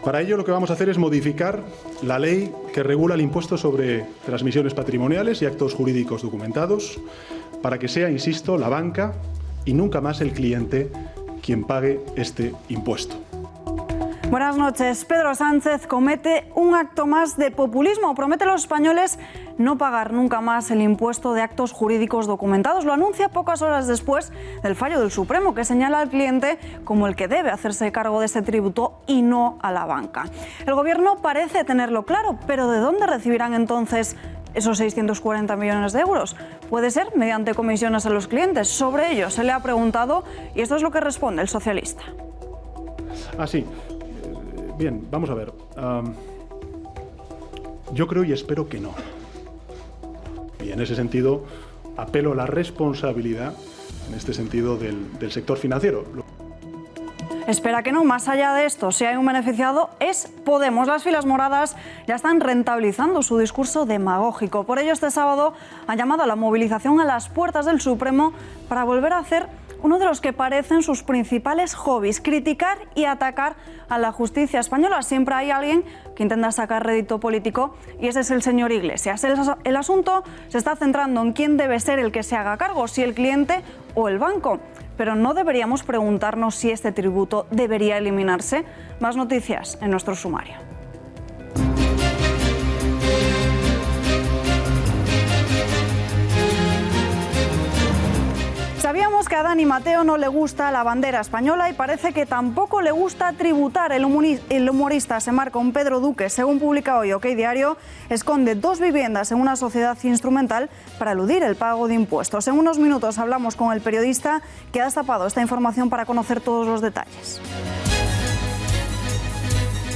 Para ello lo que vamos a hacer es modificar la ley que regula el impuesto sobre transmisiones patrimoniales y actos jurídicos documentados para que sea, insisto, la banca y nunca más el cliente quien pague este impuesto. Buenas noches. Pedro Sánchez comete un acto más de populismo. Promete a los españoles no pagar nunca más el impuesto de actos jurídicos documentados. Lo anuncia pocas horas después del fallo del Supremo, que señala al cliente como el que debe hacerse cargo de este tributo y no a la banca. El gobierno parece tenerlo claro, pero ¿de dónde recibirán entonces esos 640 millones de euros? Puede ser mediante comisiones a los clientes. Sobre ello se le ha preguntado y esto es lo que responde el socialista. Sí. Bien, vamos a ver. Yo creo y espero que no. Y en ese sentido apelo a la responsabilidad, en este sentido, del sector financiero. Espera que no. Más allá de esto, si hay un beneficiado es Podemos. Las filas moradas ya están rentabilizando su discurso demagógico. Por ello, este sábado han llamado a la movilización a las puertas del Supremo para volver a hacer uno de los que parecen sus principales hobbies: criticar y atacar a la justicia española. Siempre hay alguien que intenta sacar rédito político y ese es el señor Iglesias. El asunto se está centrando en quién debe ser el que se haga cargo, si el cliente o el banco. Pero no deberíamos preguntarnos si este tributo debería eliminarse. Más noticias en nuestro sumario. Sabíamos que a Dani Mateo no le gusta la bandera española y parece que tampoco le gusta tributar. El humorista se marca un Pedro Duque. Según publica hoy OK Diario, esconde 2 viviendas en una sociedad instrumental para eludir el pago de impuestos. En unos minutos hablamos con el periodista que ha destapado esta información para conocer todos los detalles.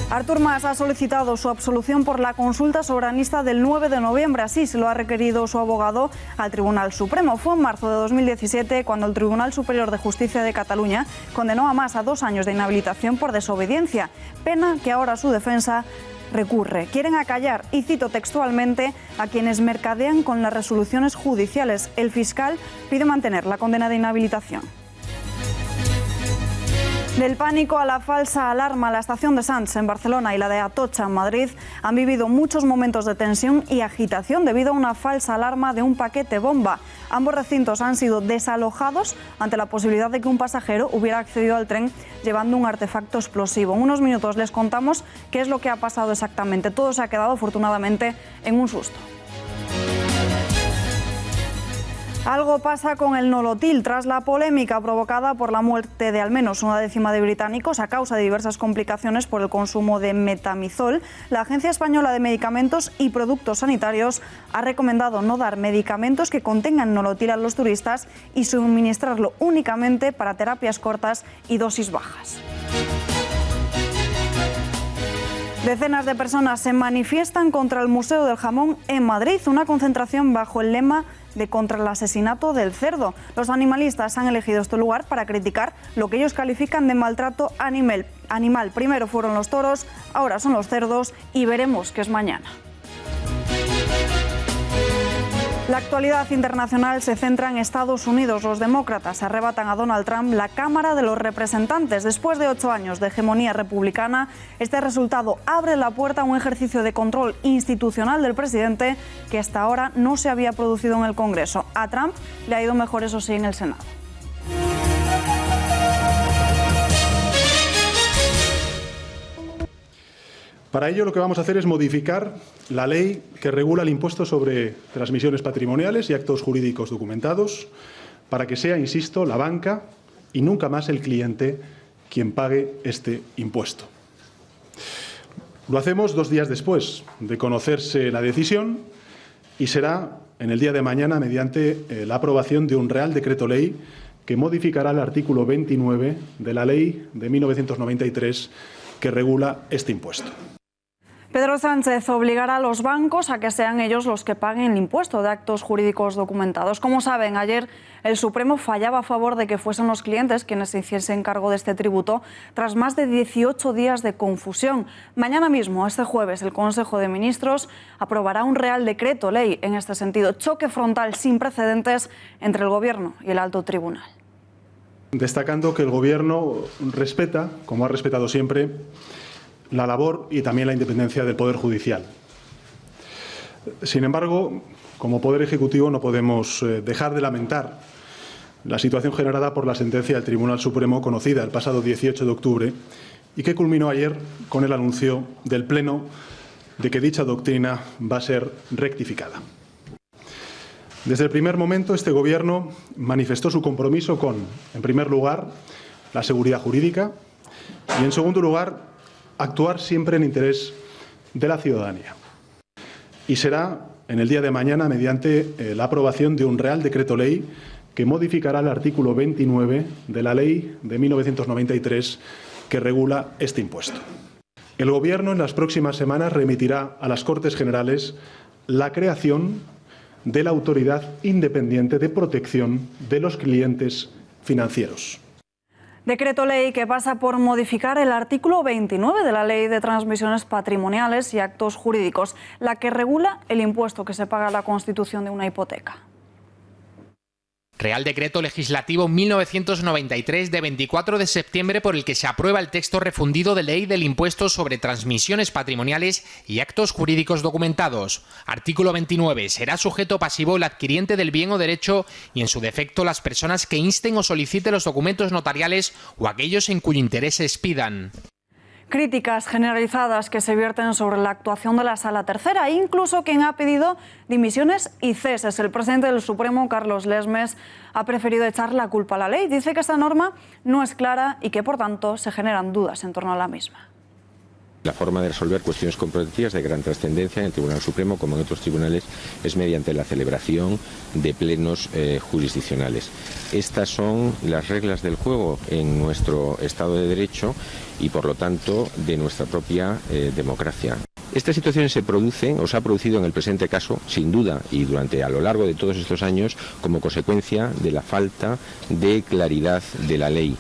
Artur Mas ha solicitado su absolución por la consulta soberanista del 9 de noviembre. Así se lo ha requerido su abogado al Tribunal Supremo. Fue en marzo de 2017 cuando el Tribunal Superior de Justicia de Cataluña condenó a Mas a 2 años de inhabilitación por desobediencia, pena que ahora su defensa recurre. Quieren acallar, y cito textualmente, a quienes mercadean con las resoluciones judiciales. El fiscal pide mantener la condena de inhabilitación. Del pánico a la falsa alarma, la estación de Sants en Barcelona y la de Atocha en Madrid han vivido muchos momentos de tensión y agitación debido a una falsa alarma de un paquete bomba. Ambos recintos han sido desalojados ante la posibilidad de que un pasajero hubiera accedido al tren llevando un artefacto explosivo. En unos minutos les contamos qué es lo que ha pasado exactamente. Todo se ha quedado afortunadamente en un susto. Algo pasa con el Nolotil. Tras la polémica provocada por la muerte de al menos una décima de británicos a causa de diversas complicaciones por el consumo de metamizol, la Agencia Española de Medicamentos y Productos Sanitarios ha recomendado no dar medicamentos que contengan Nolotil a los turistas y suministrarlo únicamente para terapias cortas y dosis bajas. Decenas de personas se manifiestan contra el Museo del Jamón en Madrid, una concentración bajo el lema de contra el asesinato del cerdo. Los animalistas han elegido este lugar para criticar lo que ellos califican de maltrato animal. Primero fueron los toros, ahora son los cerdos y veremos qué es mañana. La actualidad internacional se centra en Estados Unidos. Los demócratas arrebatan a Donald Trump la Cámara de los Representantes. Después de 8 años de hegemonía republicana, este resultado abre la puerta a un ejercicio de control institucional del presidente que hasta ahora no se había producido en el Congreso. A Trump le ha ido mejor, eso sí, en el Senado. Para ello lo que vamos a hacer es modificar la ley que regula el impuesto sobre transmisiones patrimoniales y actos jurídicos documentados para que sea, insisto, la banca y nunca más el cliente quien pague este impuesto. Lo hacemos 2 días después de conocerse la decisión y será en el día de mañana mediante la aprobación de un Real Decreto Ley que modificará el artículo 29 de la Ley de 1993 que regula este impuesto. Pedro Sánchez obligará a los bancos a que sean ellos los que paguen el impuesto de actos jurídicos documentados. Como saben, ayer el Supremo fallaba a favor de que fuesen los clientes quienes se hiciesen cargo de este tributo tras más de 18 días de confusión. Mañana mismo, este jueves, el Consejo de Ministros aprobará un Real Decreto Ley en este sentido. Choque frontal sin precedentes entre el Gobierno y el Alto Tribunal. Destacando que el Gobierno respeta, como ha respetado siempre, la labor y también la independencia del Poder Judicial. Sin embargo, como Poder Ejecutivo no podemos dejar de lamentar la situación generada por la sentencia del Tribunal Supremo conocida el pasado 18 de octubre y que culminó ayer con el anuncio del Pleno de que dicha doctrina va a ser rectificada. Desde el primer momento, este Gobierno manifestó su compromiso con, en primer lugar, la seguridad jurídica y, en segundo lugar, actuar siempre en interés de la ciudadanía. Y será en el día de mañana mediante la aprobación de un Real Decreto Ley que modificará el artículo 29 de la Ley de 1993 que regula este impuesto. El Gobierno en las próximas semanas remitirá a las Cortes Generales la creación de la Autoridad Independiente de Protección de los Clientes Financieros. Decreto ley que pasa por modificar el artículo 29 de la Ley de Transmisiones Patrimoniales y Actos Jurídicos, la que regula el impuesto que se paga a la constitución de una hipoteca. Real Decreto Legislativo 1993 de 24 de septiembre por el que se aprueba el texto refundido de Ley del Impuesto sobre Transmisiones Patrimoniales y Actos Jurídicos Documentados. Artículo 29. Será sujeto pasivo el adquiriente del bien o derecho y, en su defecto, las personas que insten o soliciten los documentos notariales o aquellos en cuyo interés se expidan. Críticas generalizadas que se vierten sobre la actuación de la Sala Tercera, incluso quien ha pedido dimisiones y ceses. El presidente del Supremo, Carlos Lesmes, ha preferido echar la culpa a la ley. Dice que esta norma no es clara y que, por tanto, se generan dudas en torno a la misma. La forma de resolver cuestiones controvertidas de gran trascendencia en el Tribunal Supremo, como en otros tribunales, es mediante la celebración de plenos jurisdiccionales. Estas son las reglas del juego en nuestro Estado de Derecho y, por lo tanto, de nuestra propia democracia. Estas situaciones se producen o se ha producido en el presente caso, sin duda, y a lo largo de todos estos años, como consecuencia de la falta de claridad de la ley.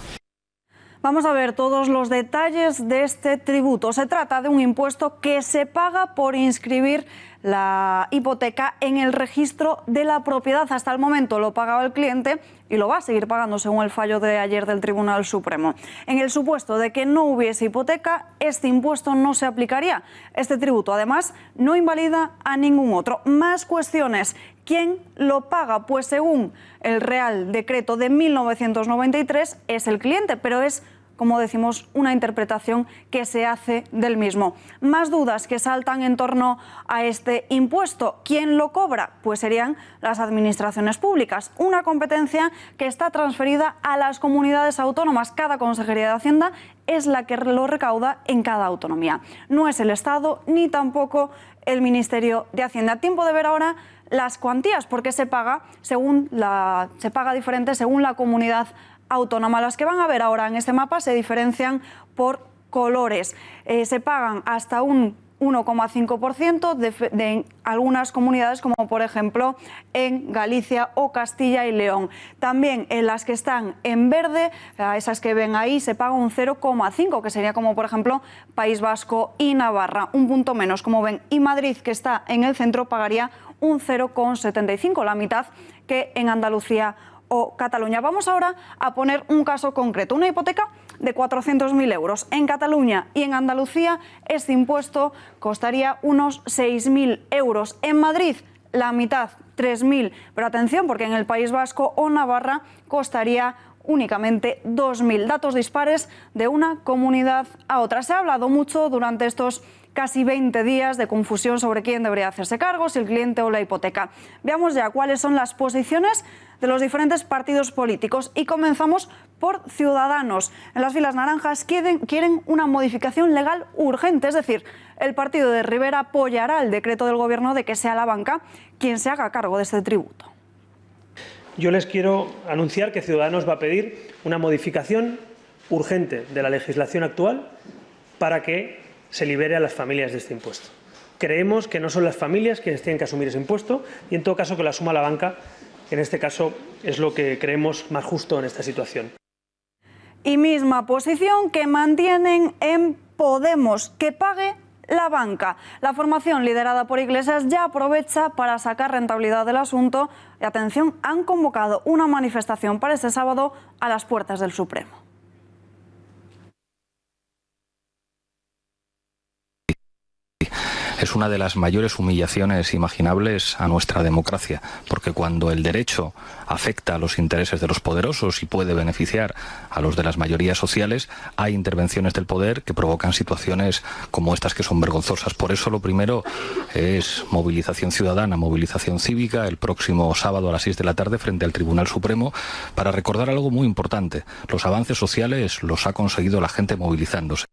Vamos a ver todos los detalles de este tributo. Se trata de un impuesto que se paga por inscribir la hipoteca en el registro de la propiedad. Hasta el momento lo pagaba el cliente y lo va a seguir pagando según el fallo de ayer del Tribunal Supremo. En el supuesto de que no hubiese hipoteca, este impuesto no se aplicaría. Este tributo, además, no invalida a ningún otro. Más cuestiones. ¿Quién lo paga? Pues según el Real Decreto de 1993 es el cliente, pero es, como decimos, una interpretación que se hace del mismo. Más dudas que saltan en torno a este impuesto. ¿Quién lo cobra? Pues serían las administraciones públicas, una competencia que está transferida a las comunidades autónomas. Cada Consejería de Hacienda es la que lo recauda en cada autonomía. No es el Estado ni tampoco el Ministerio de Hacienda. Tiempo de ver ahora las cuantías, porque se paga diferente según la comunidad autónoma. Las que van a ver ahora en este mapa se diferencian por colores. Se pagan hasta un 1,5% de algunas comunidades, como por ejemplo en Galicia o Castilla y León. También en las que están en verde, esas que ven ahí, se paga un 0,5%, que sería como por ejemplo País Vasco y Navarra, un punto menos, como ven. Y Madrid, que está en el centro, pagaría un 0,75%, la mitad que en Andalucía o Cataluña. Vamos ahora a poner un caso concreto, una hipoteca de 400.000 euros. En Cataluña y en Andalucía este impuesto costaría unos 6.000 euros. En Madrid la mitad, 3.000. Pero atención, porque en el País Vasco o Navarra costaría únicamente 2.000. Datos dispares de una comunidad a otra. Se ha hablado mucho durante estos casi 20 días de confusión sobre quién debería hacerse cargo, si el cliente o la hipoteca. Veamos ya cuáles son las posiciones de los diferentes partidos políticos y comenzamos por Ciudadanos. En las filas naranjas quieren una modificación legal urgente, es decir, el partido de Rivera apoyará el decreto del Gobierno de que sea la banca quien se haga cargo de este tributo. Yo les quiero anunciar que Ciudadanos va a pedir una modificación urgente de la legislación actual para que se libere a las familias de este impuesto. Creemos que no son las familias quienes tienen que asumir ese impuesto y, en todo caso, que lo asuma la banca, que en este caso es lo que creemos más justo en esta situación. Y misma posición que mantienen en Podemos, que pague la banca. La formación liderada por Iglesias ya aprovecha para sacar rentabilidad del asunto y, atención, han convocado una manifestación para este sábado a las puertas del Supremo. Es una de las mayores humillaciones imaginables a nuestra democracia, porque cuando el derecho afecta a los intereses de los poderosos y puede beneficiar a los de las mayorías sociales, hay intervenciones del poder que provocan situaciones como estas, que son vergonzosas. Por eso lo primero es movilización ciudadana, movilización cívica el próximo sábado a las 6 de la tarde frente al Tribunal Supremo, para recordar algo muy importante: los avances sociales los ha conseguido la gente movilizándose.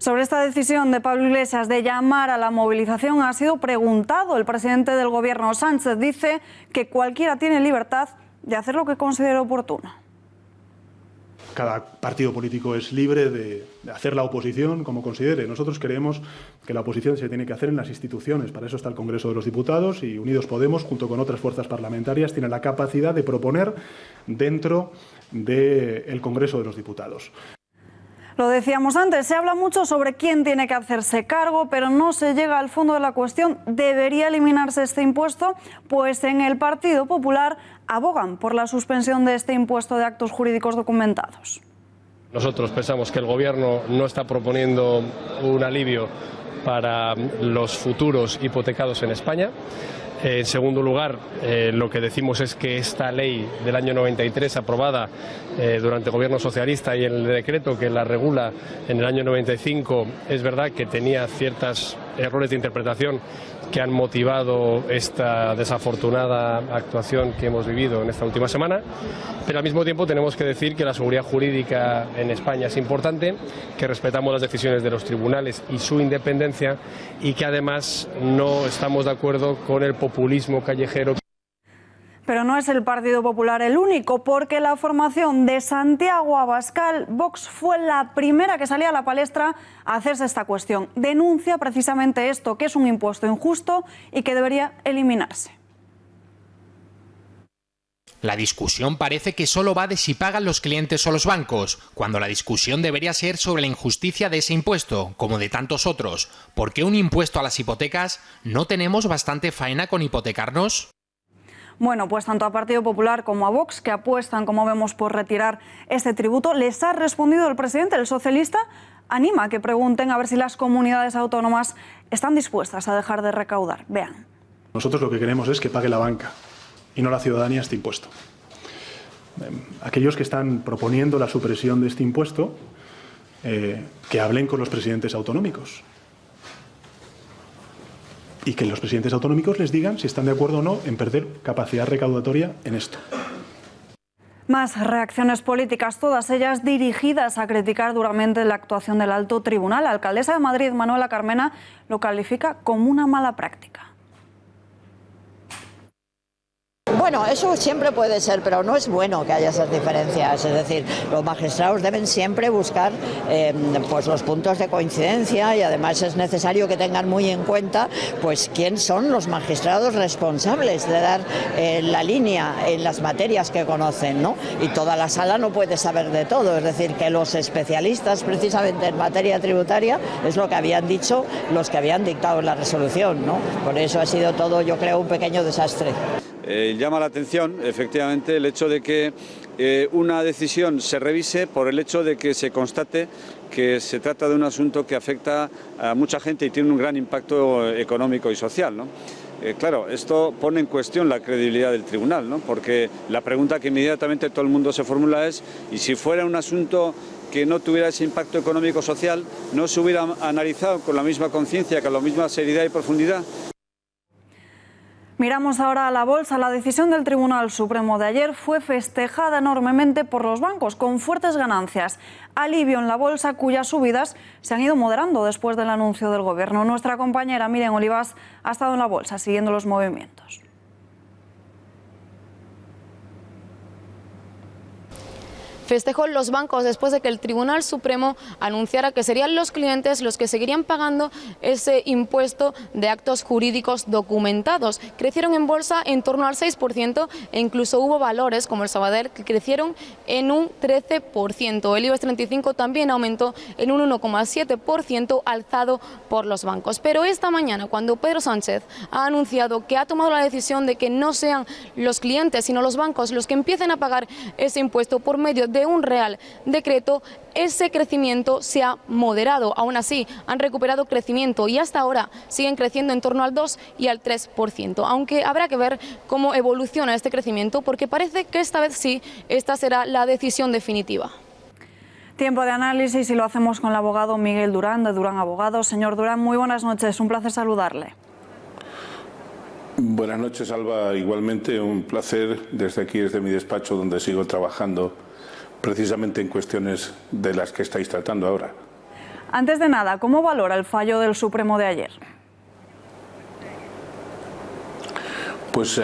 Sobre esta decisión de Pablo Iglesias de llamar a la movilización ha sido preguntado. El presidente del Gobierno, Sánchez, dice que cualquiera tiene libertad de hacer lo que considere oportuno. Cada partido político es libre de hacer la oposición como considere. Nosotros creemos que la oposición se tiene que hacer en las instituciones. Para eso está el Congreso de los Diputados, y Unidos Podemos, junto con otras fuerzas parlamentarias, tiene la capacidad de proponer dentro del Congreso de los Diputados. Lo decíamos antes, se habla mucho sobre quién tiene que hacerse cargo, pero no se llega al fondo de la cuestión. ¿Debería eliminarse este impuesto? Pues en el Partido Popular abogan por la suspensión de este impuesto de actos jurídicos documentados. Nosotros pensamos que el Gobierno no está proponiendo un alivio para los futuros hipotecados en España. En segundo lugar, lo que decimos es que esta ley del año 93, aprobada durante el Gobierno socialista, y el decreto que la regula en el año 95, es verdad que tenía ciertos errores de interpretación que han motivado esta desafortunada actuación que hemos vivido en esta última semana, pero al mismo tiempo tenemos que decir que la seguridad jurídica en España es importante, que respetamos las decisiones de los tribunales y su independencia, y que además no estamos de acuerdo con el populismo callejero. Pero no es el Partido Popular el único, porque la formación de Santiago Abascal, Vox, fue la primera que salía a la palestra a hacerse esta cuestión. Denuncia precisamente esto, que es un impuesto injusto y que debería eliminarse. La discusión parece que solo va de si pagan los clientes o los bancos, cuando la discusión debería ser sobre la injusticia de ese impuesto, como de tantos otros. ¿Por qué un impuesto a las hipotecas? ¿No tenemos bastante faena con hipotecarnos? Bueno, pues tanto a Partido Popular como a Vox, que apuestan, como vemos, por retirar este tributo, les ha respondido el presidente. El socialista anima a que pregunten a ver si las comunidades autónomas están dispuestas a dejar de recaudar. Vean. Nosotros lo que queremos es que pague la banca y no la ciudadanía este impuesto. Aquellos que están proponiendo la supresión de este impuesto, que hablen con los presidentes autonómicos. Y que los presidentes autonómicos les digan si están de acuerdo o no en perder capacidad recaudatoria en esto. Más reacciones políticas, todas ellas dirigidas a criticar duramente la actuación del alto tribunal. La alcaldesa de Madrid, Manuela Carmena, lo califica como una mala práctica. Bueno, eso siempre puede ser, pero no es bueno que haya esas diferencias. Es decir, los magistrados deben siempre buscar pues los puntos de coincidencia, y además es necesario que tengan muy en cuenta pues quién son los magistrados responsables de dar la línea en las materias que conocen, ¿no? Y toda la sala no puede saber de todo. Es decir, que los especialistas precisamente en materia tributaria es lo que habían dicho los que habían dictado la resolución, ¿no? Por eso ha sido todo, yo creo, un pequeño desastre. Llama la atención, efectivamente, el hecho de que una decisión se revise por el hecho de que se constate que se trata de un asunto que afecta a mucha gente y tiene un gran impacto económico y social, ¿no? Claro, esto pone en cuestión la credibilidad del tribunal, ¿no? Porque la pregunta que inmediatamente todo el mundo se formula es: ¿y si fuera un asunto que no tuviera ese impacto económico social, no se hubiera analizado con la misma conciencia, con la misma seriedad y profundidad? Miramos ahora a la bolsa. La decisión del Tribunal Supremo de ayer fue festejada enormemente por los bancos, con fuertes ganancias. Alivio en la bolsa, cuyas subidas se han ido moderando después del anuncio del Gobierno. Nuestra compañera Miriam Olivas ha estado en la bolsa siguiendo los movimientos. festejó los bancos después de que el Tribunal Supremo anunciara que serían los clientes los que seguirían pagando ese impuesto de actos jurídicos documentados. Crecieron en bolsa en torno al 6% e incluso hubo valores como el Sabadell que crecieron en un 13%. El IBEX 35 también aumentó en un 1,7%, alzado por los bancos. Pero esta mañana, cuando Pedro Sánchez ha anunciado que ha tomado la decisión de que no sean los clientes sino los bancos los que empiecen a pagar ese impuesto por medio de un Real Decreto, ese crecimiento se ha moderado. Aún así, han recuperado crecimiento y hasta ahora siguen creciendo en torno al 2 y al 3%, aunque habrá que ver cómo evoluciona este crecimiento, porque parece que esta vez sí, esta será la decisión definitiva. Tiempo de análisis y lo hacemos con el abogado Miguel Durán, de Durán Abogados. Señor Durán, muy buenas noches, un placer saludarle. Buenas noches, Alba. Igualmente un placer desde aquí, desde mi despacho, donde sigo trabajando precisamente en cuestiones de las que estáis tratando ahora. Antes de nada, ¿cómo valora el fallo del Supremo de ayer? Pues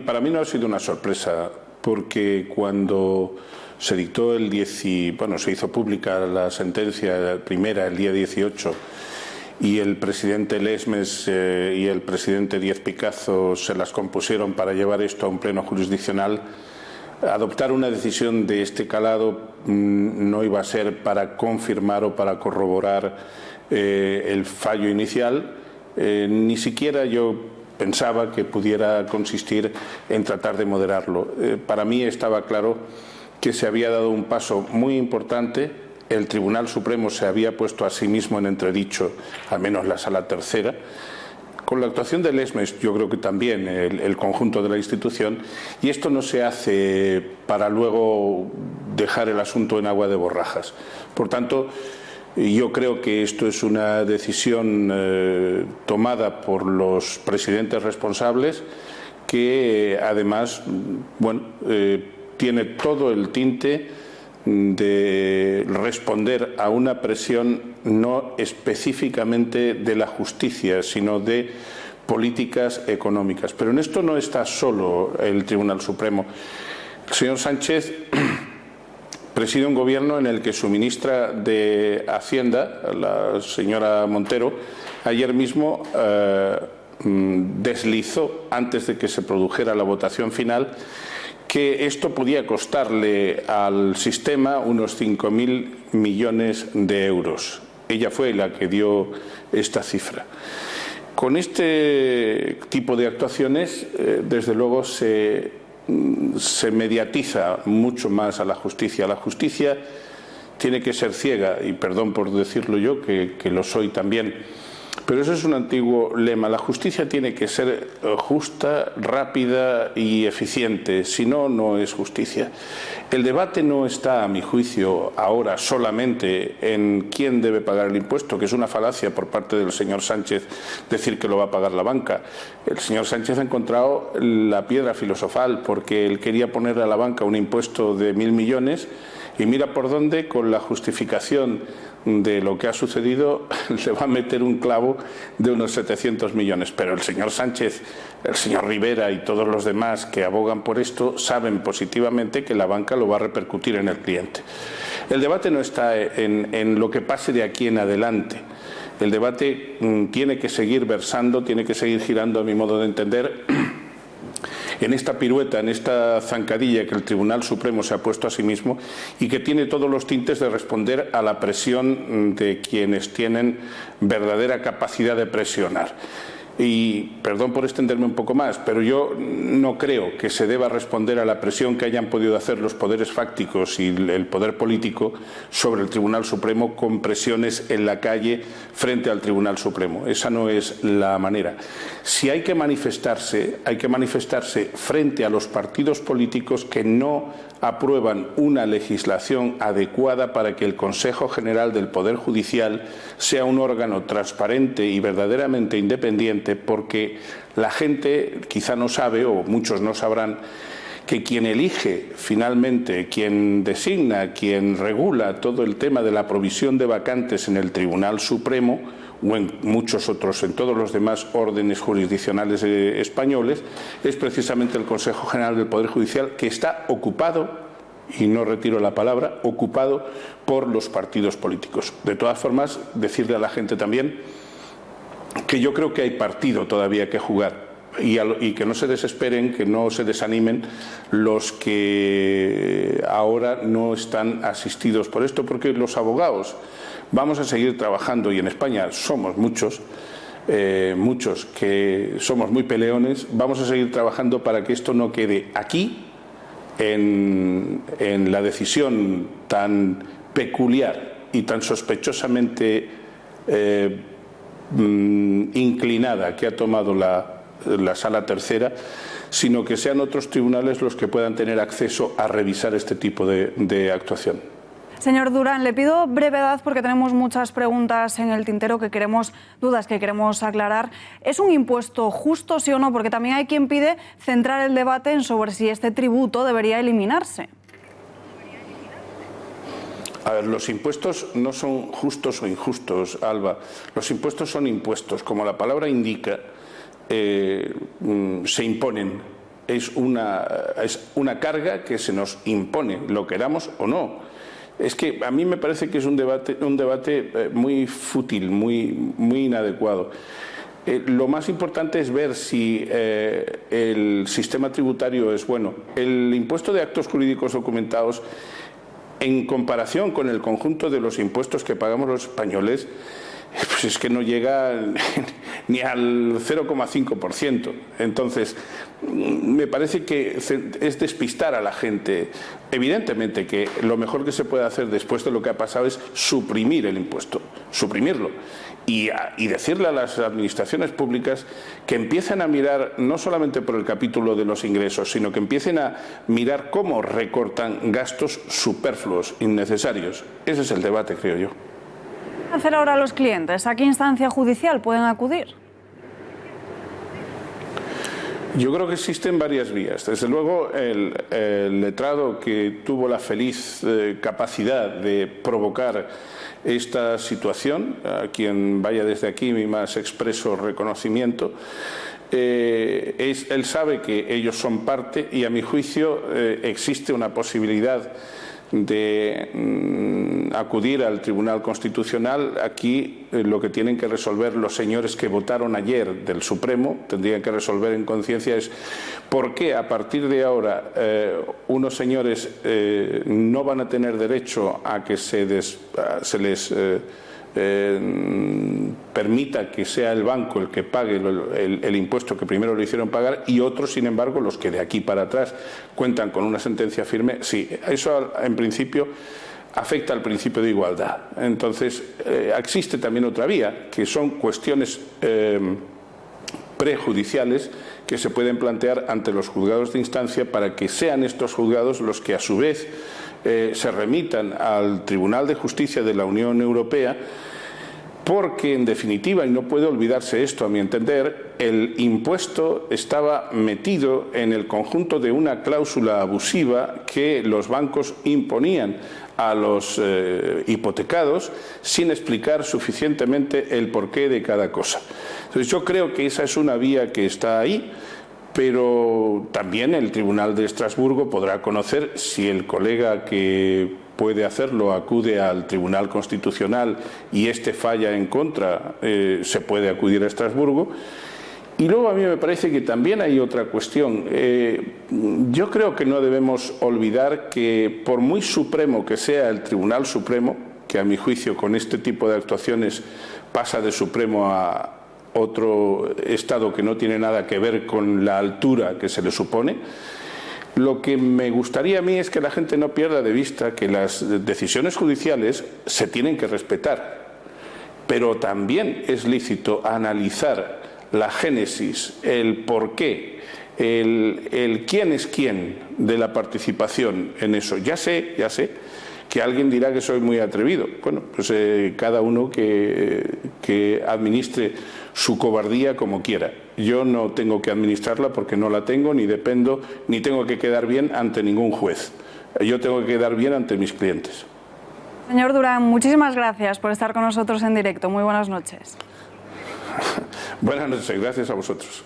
para mí no ha sido una sorpresa, porque cuando se dictó se hizo pública la sentencia primera el día 18 y el presidente Lesmes y el presidente Díaz Picazo se las compusieron para llevar esto a un pleno jurisdiccional, adoptar una decisión de este calado no iba a ser para confirmar o para corroborar el fallo inicial, ni siquiera yo pensaba que pudiera consistir en tratar de moderarlo. Para mí estaba claro que se había dado un paso muy importante. El Tribunal Supremo se había puesto a sí mismo en entredicho, al menos la Sala Tercera. Con la actuación de Lesmes, yo creo que también el conjunto de la institución, y esto no se hace para luego dejar el asunto en agua de borrajas. Por tanto, yo creo que esto es una decisión tomada por los presidentes responsables que además tiene todo el tinte de responder a una presión no específicamente de la justicia, sino de políticas económicas. Pero en esto no está solo el Tribunal Supremo. El señor Sánchez preside un gobierno en el que su ministra de Hacienda, la señora Montero, ayer mismo deslizó, antes de que se produjera la votación final, que esto podía costarle al sistema unos 5.000 millones de euros. Ella fue la que dio esta cifra. Con este tipo de actuaciones, desde luego, se mediatiza mucho más a la justicia. La justicia tiene que ser ciega, y perdón por decirlo yo, que lo soy también, pero eso es un antiguo lema. La justicia tiene que ser justa, rápida y eficiente, si no, no es justicia. El debate no está, a mi juicio, ahora solamente en quién debe pagar el impuesto, que es una falacia por parte del señor Sánchez decir que lo va a pagar la banca. El señor Sánchez ha encontrado la piedra filosofal, porque él quería poner a la banca un impuesto de 1.000 millones y mira por dónde, con la justificación de lo que ha sucedido, le va a meter un clavo de unos 700 millones. Pero el señor Sánchez, el señor Rivera y todos los demás que abogan por esto saben positivamente que la banca lo va a repercutir en el cliente. El debate no está en lo que pase de aquí en adelante. El debate tiene que seguir versando, tiene que seguir girando, a mi modo de entender, en esta pirueta, en esta zancadilla que el Tribunal Supremo se ha puesto a sí mismo y que tiene todos los tintes de responder a la presión de quienes tienen verdadera capacidad de presionar. Y perdón por extenderme un poco más, pero yo no creo que se deba responder a la presión que hayan podido hacer los poderes fácticos y el poder político sobre el Tribunal Supremo con presiones en la calle frente al Tribunal Supremo. Esa no es la manera. Si hay que manifestarse frente a los partidos políticos que no aprueban una legislación adecuada para que el Consejo General del Poder Judicial sea un órgano transparente y verdaderamente independiente, porque la gente quizá no sabe, o muchos no sabrán, que quien elige finalmente, quien designa, quien regula todo el tema de la provisión de vacantes en el Tribunal Supremo o en muchos otros, en todos los demás órdenes jurisdiccionales españoles, es precisamente el Consejo General del Poder Judicial, que está ocupado y no retiro la palabra, ocupado por los partidos políticos. De todas formas, decirle a la gente también que yo creo que hay partido todavía que jugar. Y que no se desesperen, que no se desanimen los que ahora no están asistidos por esto, porque los abogados vamos a seguir trabajando, y en España somos muchos que somos muy peleones, vamos a seguir trabajando para que esto no quede aquí, en la decisión tan peculiar y tan sospechosamente inclinada que ha tomado la Sala Tercera, sino que sean otros tribunales los que puedan tener acceso a revisar este tipo de actuación. Señor Durán, le pido brevedad porque tenemos muchas preguntas en el tintero dudas que queremos aclarar. ¿Es un impuesto justo, sí o no? Porque también hay quien pide centrar el debate en sobre si este tributo debería eliminarse. A ver, los impuestos no son justos o injustos, Alba. Los impuestos son impuestos. Como la palabra indica, se imponen. Es una carga que se nos impone, lo queramos o no. Es que a mí me parece que es un debate muy fútil, muy inadecuado. Lo más importante es ver si el sistema tributario es bueno. El impuesto de actos jurídicos documentados, en comparación con el conjunto de los impuestos que pagamos los españoles, pues es que no llega ni al 0,5%. Entonces, me parece que es despistar a la gente. Evidentemente que lo mejor que se puede hacer después de lo que ha pasado es suprimir el impuesto, suprimirlo. Y decirle a las administraciones públicas que empiecen a mirar no solamente por el capítulo de los ingresos, sino que empiecen a mirar cómo recortan gastos superfluos, innecesarios. Ese es el debate, creo yo. ¿Qué hacer ahora los clientes? ¿A qué instancia judicial pueden acudir? Yo creo que existen varias vías. Desde luego, el letrado que tuvo la feliz capacidad de provocar esta situación, a quien vaya desde aquí mi más expreso reconocimiento, él sabe que ellos son parte y, a mi juicio, existe una posibilidad de acudir al Tribunal Constitucional. Aquí lo que tienen que resolver los señores que votaron ayer del Supremo, tendrían que resolver en conciencia, es por qué a partir de ahora unos señores no van a tener derecho a que se les permita que sea el banco el que pague el impuesto que primero le hicieron pagar, y otros, sin embargo, los que de aquí para atrás cuentan con una sentencia firme. Sí, eso en principio afecta al principio de igualdad. Entonces, existe también otra vía, que son cuestiones prejudiciales que se pueden plantear ante los juzgados de instancia para que sean estos juzgados los que, a su vez, se remitan al Tribunal de Justicia de la Unión Europea, porque, en definitiva, y no puede olvidarse esto a mi entender, el impuesto estaba metido en el conjunto de una cláusula abusiva que los bancos imponían a los hipotecados sin explicar suficientemente el porqué de cada cosa. Entonces, yo creo que esa es una vía que está ahí, pero también el Tribunal de Estrasburgo podrá conocer, si el colega que puede hacerlo acude al Tribunal Constitucional y este falla en contra, se puede acudir a Estrasburgo. Y luego a mí me parece que también hay otra cuestión. Yo creo que no debemos olvidar que, por muy supremo que sea el Tribunal Supremo, que a mi juicio con este tipo de actuaciones pasa de supremo a otro estado que no tiene nada que ver con la altura que se le supone, lo que me gustaría a mí es que la gente no pierda de vista que las decisiones judiciales se tienen que respetar, pero también es lícito analizar la génesis, el porqué, el quién es quién de la participación en eso. Ya sé que alguien dirá que soy muy atrevido. Bueno, pues cada uno que administre su cobardía como quiera. Yo no tengo que administrarla porque no la tengo, ni dependo, ni tengo que quedar bien ante ningún juez. Yo tengo que quedar bien ante mis clientes. Señor Durán, muchísimas gracias por estar con nosotros en directo. Muy buenas noches. Buenas noches, gracias a vosotros.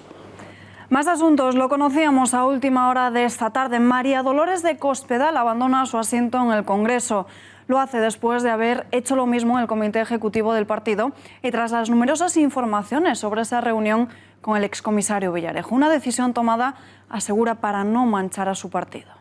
Más asuntos. Lo conocíamos a última hora de esta tarde. María Dolores de Cospedal abandona su asiento en el Congreso. Lo hace después de haber hecho lo mismo en el Comité Ejecutivo del partido y tras las numerosas informaciones sobre esa reunión con el excomisario Villarejo. Una decisión tomada, asegura, para no manchar a su partido.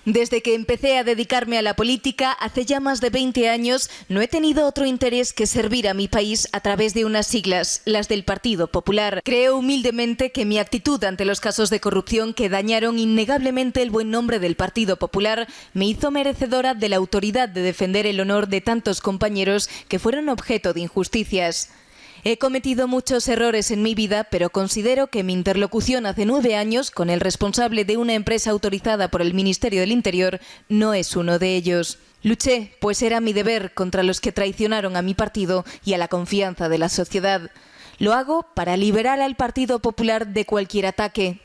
Desde que empecé a dedicarme a la política, hace ya más de 20 años, no he tenido otro interés que servir a mi país a través de unas siglas, las del Partido Popular. Creo humildemente que mi actitud ante los casos de corrupción que dañaron innegablemente el buen nombre del Partido Popular me hizo merecedora de la autoridad de defender el honor de tantos compañeros que fueron objeto de injusticias. He cometido muchos errores en mi vida, pero considero que mi interlocución hace 9 años con el responsable de una empresa autorizada por el Ministerio del Interior no es uno de ellos. Luché, pues era mi deber, contra los que traicionaron a mi partido y a la confianza de la sociedad. Lo hago para liberar al Partido Popular de cualquier ataque.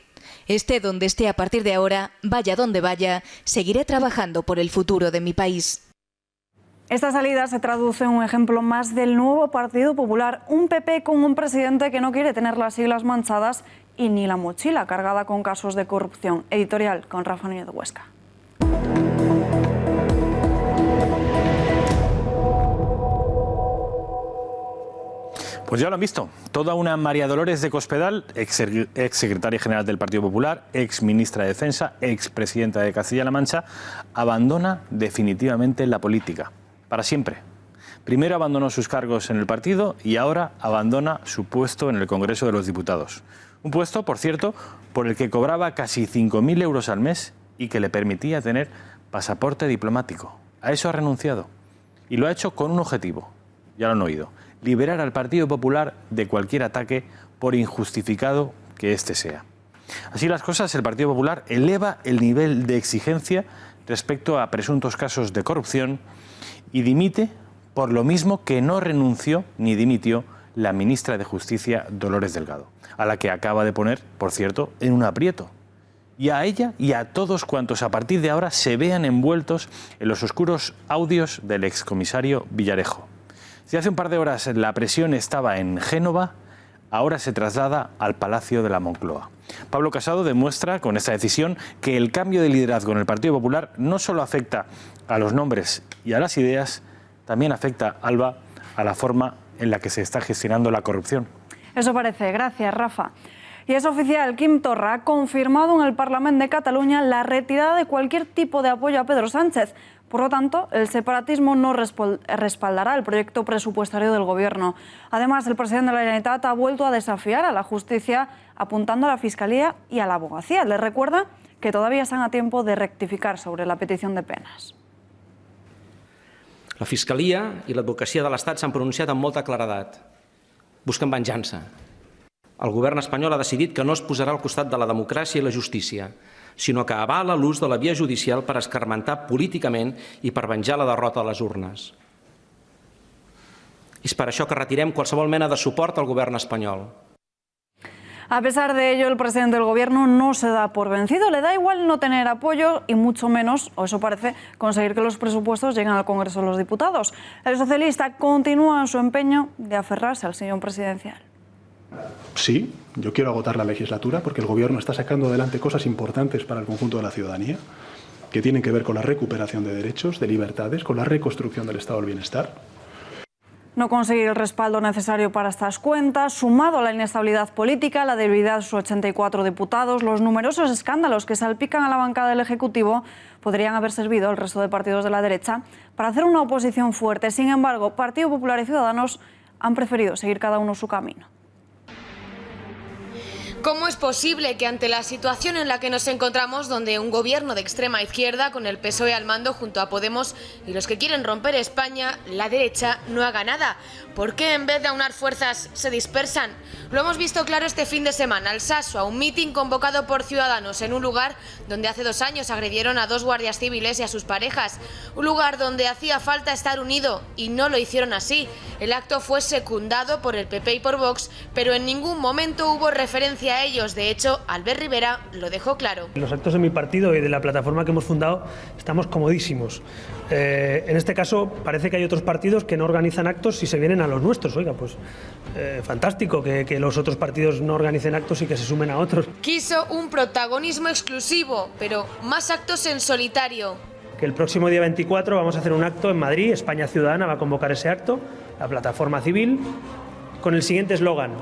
Esté donde esté a partir de ahora, vaya donde vaya, seguiré trabajando por el futuro de mi país. Esta salida se traduce en un ejemplo más del nuevo Partido Popular, un PP con un presidente que no quiere tener las siglas manchadas y ni la mochila cargada con casos de corrupción. Editorial con Rafa Núñez de Huesca. Pues ya lo han visto, toda una María Dolores de Cospedal, ex secretaria general del Partido Popular, ex ministra de Defensa, ex presidenta de Castilla-La Mancha, abandona definitivamente la política, para siempre. Primero abandonó sus cargos en el partido y ahora abandona su puesto en el Congreso de los Diputados. Un puesto, por cierto, por el que cobraba casi 5.000 euros al mes y que le permitía tener pasaporte diplomático. A eso ha renunciado y lo ha hecho con un objetivo, ya lo han oído: liberar al Partido Popular de cualquier ataque, por injustificado que éste sea. Así las cosas, el Partido Popular eleva el nivel de exigencia respecto a presuntos casos de corrupción y dimite por lo mismo que no renunció ni dimitió la ministra de Justicia, Dolores Delgado, a la que acaba de poner, por cierto, en un aprieto. Y a ella y a todos cuantos a partir de ahora se vean envueltos en los oscuros audios del excomisario Villarejo. Si hace un par de horas la presión estaba en Génova, ahora se traslada al Palacio de la Moncloa. Pablo Casado demuestra con esta decisión que el cambio de liderazgo en el Partido Popular no solo afecta a los nombres y a las ideas, también afecta, Alba, a la forma en la que se está gestionando la corrupción. Eso parece. Gracias, Rafa. Y es oficial, Quim Torra ha confirmado en el Parlamento de Cataluña la retirada de cualquier tipo de apoyo a Pedro Sánchez. Por lo tanto, el separatismo no respaldará el proyecto presupuestario del Gobierno. Además, el presidente de la Generalitat ha vuelto a desafiar a la justicia apuntando a la Fiscalía y a la Abogacía. Les recuerda que todavía están a tiempo de rectificar sobre la petición de penes. La Fiscalia i l'Advocacia de l'Estat s'han pronunciat amb molta claredat. Busquen venjança. El govern espanyol ha decidit que no es posarà al costat de la democràcia i la justícia, sinó que avala l'ús de la via judicial per escarmentar políticament i per venjar la derrota a les urnes. És per això que retirem qualsevol mena de suport al govern espanyol. A pesar de ello, el presidente del Gobierno no se da por vencido. Le da igual no tener apoyo y mucho menos, o eso parece, conseguir que los presupuestos lleguen al Congreso de los Diputados. El socialista continúa en su empeño de aferrarse al sillón presidencial. Sí, yo quiero agotar la legislatura porque el Gobierno está sacando adelante cosas importantes para el conjunto de la ciudadanía, que tienen que ver con la recuperación de derechos, de libertades, con la reconstrucción del estado del bienestar. No conseguir el respaldo necesario para estas cuentas, sumado a la inestabilidad política, la debilidad de sus 84 diputados, los numerosos escándalos que salpican a la bancada del Ejecutivo, podrían haber servido al resto de partidos de la derecha para hacer una oposición fuerte. Sin embargo, Partido Popular y Ciudadanos han preferido seguir cada uno su camino. ¿Cómo es posible que ante la situación en la que nos encontramos, donde un gobierno de extrema izquierda con el PSOE al mando junto a Podemos y los que quieren romper España, la derecha no haga nada? ¿Por qué en vez de aunar fuerzas se dispersan? Lo hemos visto claro este fin de semana, Alsasua, un mitin convocado por Ciudadanos en un lugar donde hace 2 años agredieron a 2 guardias civiles y a sus parejas. Un lugar donde hacía falta estar unido y no lo hicieron así. El acto fue secundado por el PP y por Vox, pero en ningún momento hubo referencia a ellos. De hecho, Albert Rivera lo dejó claro. En los actos de mi partido y de la plataforma que hemos fundado estamos comodísimos. En este caso parece que hay otros partidos que no organizan actos y se vienen a los nuestros. Oiga, pues fantástico que los otros partidos no organicen actos y que se sumen a otros. Quiso un protagonismo exclusivo, pero más actos en solitario. Que el próximo día 24 vamos a hacer un acto en Madrid, España Ciudadana va a convocar ese acto, la plataforma civil, con el siguiente eslogan: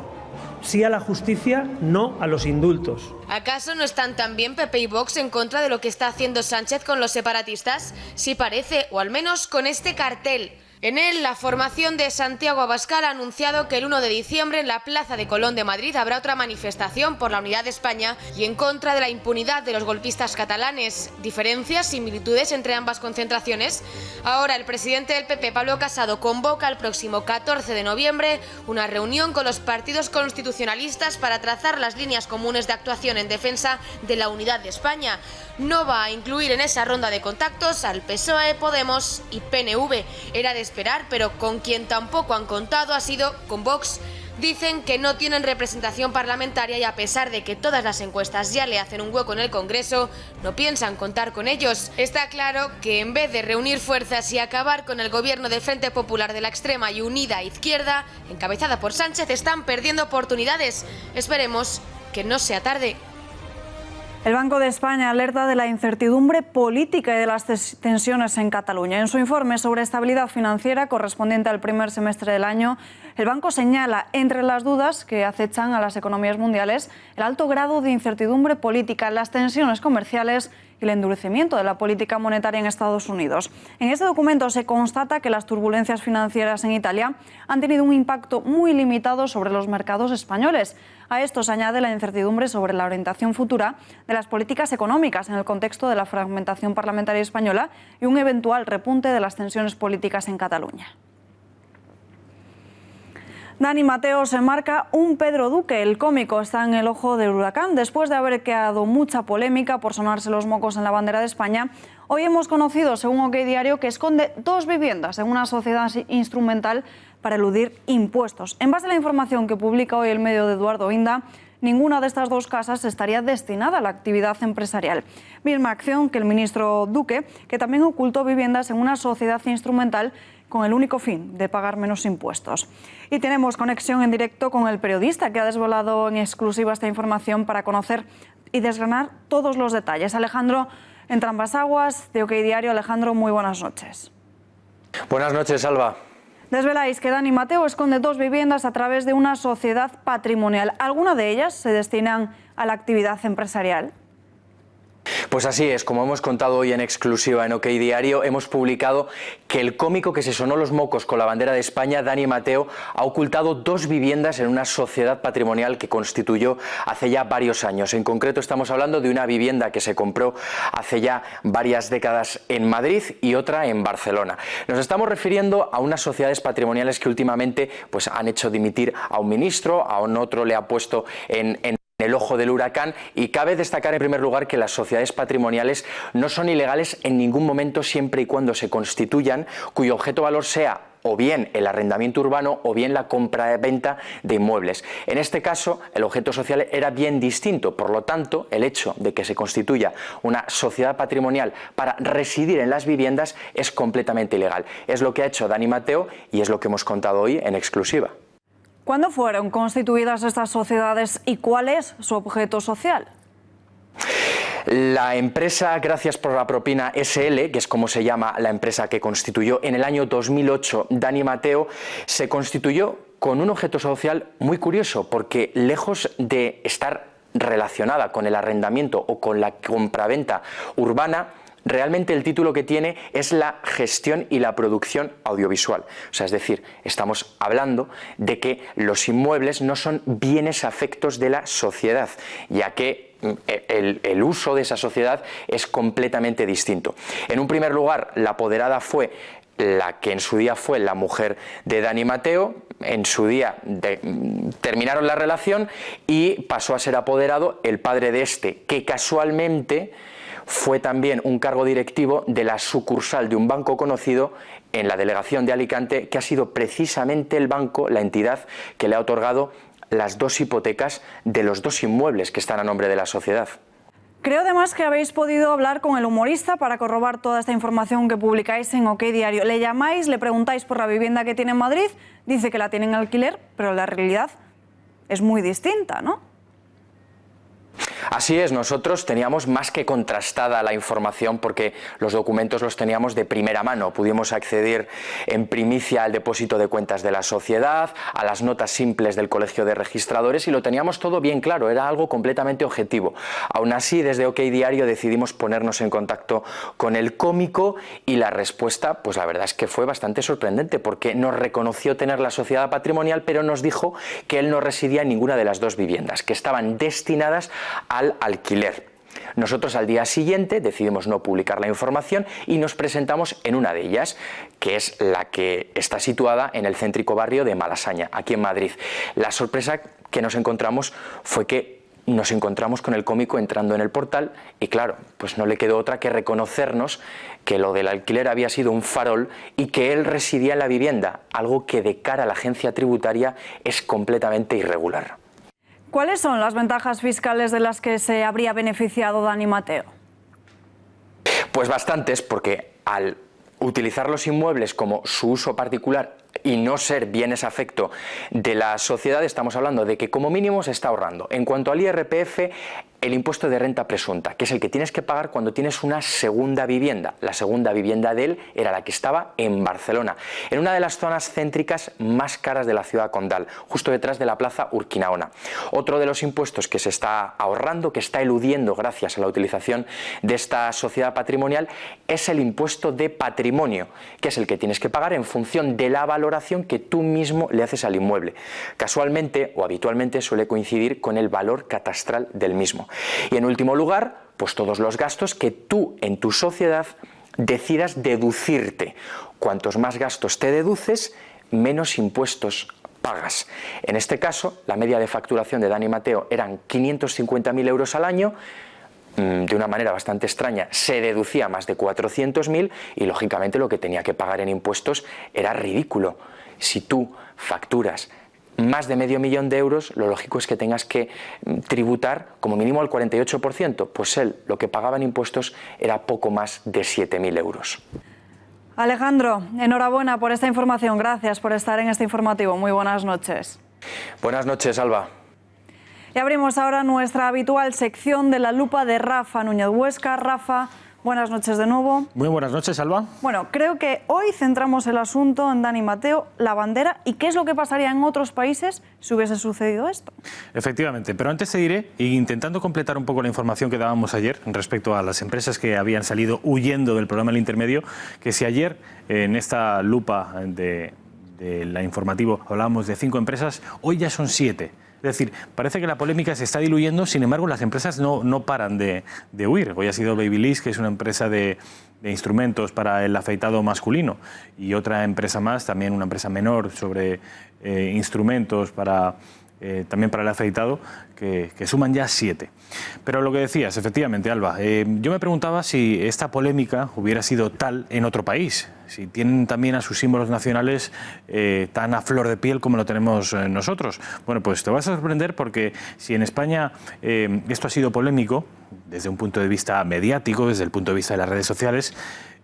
sí a la justicia, no a los indultos. ¿Acaso no están también PP y Vox en contra de lo que está haciendo Sánchez con los separatistas? Sí parece, o al menos con este cartel. En él, la formación de Santiago Abascal ha anunciado que el 1 de diciembre en la Plaza de Colón de Madrid habrá otra manifestación por la unidad de España y en contra de la impunidad de los golpistas catalanes. ¿Diferencias, similitudes entre ambas concentraciones? Ahora el presidente del PP, Pablo Casado, convoca el próximo 14 de noviembre una reunión con los partidos constitucionalistas para trazar las líneas comunes de actuación en defensa de la unidad de España. No va a incluir en esa ronda de contactos al PSOE, Podemos y PNV. Era de esperar, pero con quien tampoco han contado ha sido con Vox. Dicen que no tienen representación parlamentaria y a pesar de que todas las encuestas ya le hacen un hueco en el Congreso, no piensan contar con ellos. Está claro que en vez de reunir fuerzas y acabar con el gobierno del Frente Popular de la extrema y unida izquierda, encabezada por Sánchez, están perdiendo oportunidades. Esperemos que no sea tarde. El Banco de España alerta de la incertidumbre política y de las tensiones en Cataluña. En su informe sobre estabilidad financiera correspondiente al primer semestre del año, el banco señala, entre las dudas que acechan a las economías mundiales, el alto grado de incertidumbre política, las tensiones comerciales y el endurecimiento de la política monetaria en Estados Unidos. En este documento se constata que las turbulencias financieras en Italia han tenido un impacto muy limitado sobre los mercados españoles. A esto se añade la incertidumbre sobre la orientación futura de las políticas económicas en el contexto de la fragmentación parlamentaria española y un eventual repunte de las tensiones políticas en Cataluña. Dani Mateo se marca un Pedro Duque. El cómico está en el ojo del huracán. Después de haber creado mucha polémica por sonarse los mocos en la bandera de España, hoy hemos conocido, según OK Diario, que esconde 2 viviendas en una sociedad instrumental para eludir impuestos. En base a la información que publica hoy el medio de Eduardo Inda, ninguna de estas 2 casas estaría destinada a la actividad empresarial. Misma acción que el ministro Duque, que también ocultó viviendas en una sociedad instrumental con el único fin de pagar menos impuestos. Y tenemos conexión en directo con el periodista que ha desvelado en exclusiva esta información para conocer y desgranar todos los detalles. Alejandro Entrambas-Aguas, de OK Diario. Alejandro, muy buenas noches. Buenas noches, Alba. Desveláis que Dani Mateo esconde 2 viviendas a través de una sociedad patrimonial. ¿Alguna de ellas se destinan a la actividad empresarial? Pues así es, como hemos contado hoy en exclusiva en OK Diario, hemos publicado que el cómico que se sonó los mocos con la bandera de España, Dani Mateo, ha ocultado 2 viviendas en una sociedad patrimonial que constituyó hace ya varios años. En concreto estamos hablando de una vivienda que se compró hace ya varias décadas en Madrid y otra en Barcelona. Nos estamos refiriendo a unas sociedades patrimoniales que últimamente pues, han hecho dimitir a un ministro, a un otro le ha puesto en el ojo del huracán, y cabe destacar en primer lugar que las sociedades patrimoniales no son ilegales en ningún momento siempre y cuando se constituyan, cuyo objeto valor sea o bien el arrendamiento urbano o bien la compra-venta de inmuebles. En este caso, el objeto social era bien distinto, por lo tanto, el hecho de que se constituya una sociedad patrimonial para residir en las viviendas es completamente ilegal. Es lo que ha hecho Dani Mateo y es lo que hemos contado hoy en exclusiva. ¿Cuándo fueron constituidas estas sociedades y cuál es su objeto social? La empresa Gracias por la Propina SL, que es como se llama la empresa que constituyó en el año 2008 Dani Mateo, se constituyó con un objeto social muy curioso, porque lejos de estar relacionada con el arrendamiento o con la compraventa urbana, realmente el título que tiene es la gestión y la producción audiovisual. O sea, es decir, estamos hablando de que los inmuebles no son bienes afectos de la sociedad, ya que el uso de esa sociedad es completamente distinto. En un primer lugar, la apoderada fue la que en su día fue la mujer de Dani Mateo. En su día terminaron la relación y pasó a ser apoderado el padre de este, que casualmente fue también un cargo directivo de la sucursal de un banco conocido en la delegación de Alicante, que ha sido precisamente el banco, la entidad que le ha otorgado las dos hipotecas de los dos inmuebles que están a nombre de la sociedad. Creo además que habéis podido hablar con el humorista para corroborar toda esta información que publicáis en OK Diario. Le llamáis, le preguntáis por la vivienda que tiene en Madrid, dice que la tiene en alquiler, pero la realidad es muy distinta, ¿no? Así es, nosotros teníamos más que contrastada la información porque los documentos los teníamos de primera mano. Pudimos acceder en primicia al depósito de cuentas de la sociedad, a las notas simples del Colegio de Registradores y lo teníamos todo bien claro, era algo completamente objetivo. Aún así, desde OK Diario decidimos ponernos en contacto con el cómico y la respuesta, pues la verdad es que fue bastante sorprendente porque nos reconoció tener la sociedad patrimonial, pero nos dijo que él no residía en ninguna de las dos viviendas, que estaban destinadas al alquiler. Nosotros al día siguiente decidimos no publicar la información y nos presentamos en una de ellas, que es la que está situada en el céntrico barrio de Malasaña, aquí en Madrid. La sorpresa que nos encontramos fue que nos encontramos con el cómico entrando en el portal y claro, pues no le quedó otra que reconocernos que lo del alquiler había sido un farol y que él residía en la vivienda, algo que de cara a la agencia tributaria es completamente irregular. ¿Cuáles son las ventajas fiscales de las que se habría beneficiado Dani Mateo? Pues bastantes, porque al utilizar los inmuebles como su uso particular y no ser bienes afecto de la sociedad, estamos hablando de que como mínimo se está ahorrando. En cuanto al IRPF, el impuesto de renta presunta, que es el que tienes que pagar cuando tienes una segunda vivienda. La segunda vivienda de él era la que estaba en Barcelona, en una de las zonas céntricas más caras de la ciudad condal, justo detrás de la plaza Urquinaona. Otro de los impuestos que se está ahorrando, que está eludiendo gracias a la utilización de esta sociedad patrimonial, es el impuesto de patrimonio, que es el que tienes que pagar en función de la valoración que tú mismo le haces al inmueble. Casualmente o habitualmente suele coincidir con el valor catastral del mismo. Y en último lugar, pues todos los gastos que tú en tu sociedad decidas deducirte. Cuantos más gastos te deduces, menos impuestos pagas. En este caso, la media de facturación de Dani Mateo eran 550.000 euros al año. De una manera bastante extraña, se deducía más de 400.000 y lógicamente lo que tenía que pagar en impuestos era ridículo. Si tú facturas más de $500.000 de euros, lo lógico es que tengas que tributar como mínimo al 48%, pues él lo que pagaba en impuestos era poco más de 7.000 euros. Alejandro, enhorabuena por esta información, gracias por estar en este informativo, muy buenas noches. Buenas noches, Alba. Y abrimos ahora nuestra habitual sección de la lupa de Rafa Núñez Huesca. Rafa, buenas noches de nuevo. Muy buenas noches, Alba. Bueno, creo que hoy centramos el asunto en Dani Mateo, la bandera, y qué es lo que pasaría en otros países si hubiese sucedido esto. Efectivamente, pero antes te diré, intentando completar un poco la información que dábamos ayer respecto a las empresas que habían salido huyendo del programa El Intermedio, que si ayer en esta lupa de la informativo hablábamos de 5 empresas, hoy ya son 7. Es decir, parece que la polémica se está diluyendo, sin embargo las empresas no paran de huir. Hoy ha sido Babyliss, que es una empresa de instrumentos para el afeitado masculino, y otra empresa más, también una empresa menor sobre instrumentos también para el afeitado, que suman ya 7. Pero lo que decías, efectivamente, Alba, yo me preguntaba si esta polémica hubiera sido tal en otro país, si tienen también a sus símbolos nacionales tan a flor de piel como lo tenemos nosotros. Bueno, pues te vas a sorprender porque si en España esto ha sido polémico, desde un punto de vista mediático, desde el punto de vista de las redes sociales,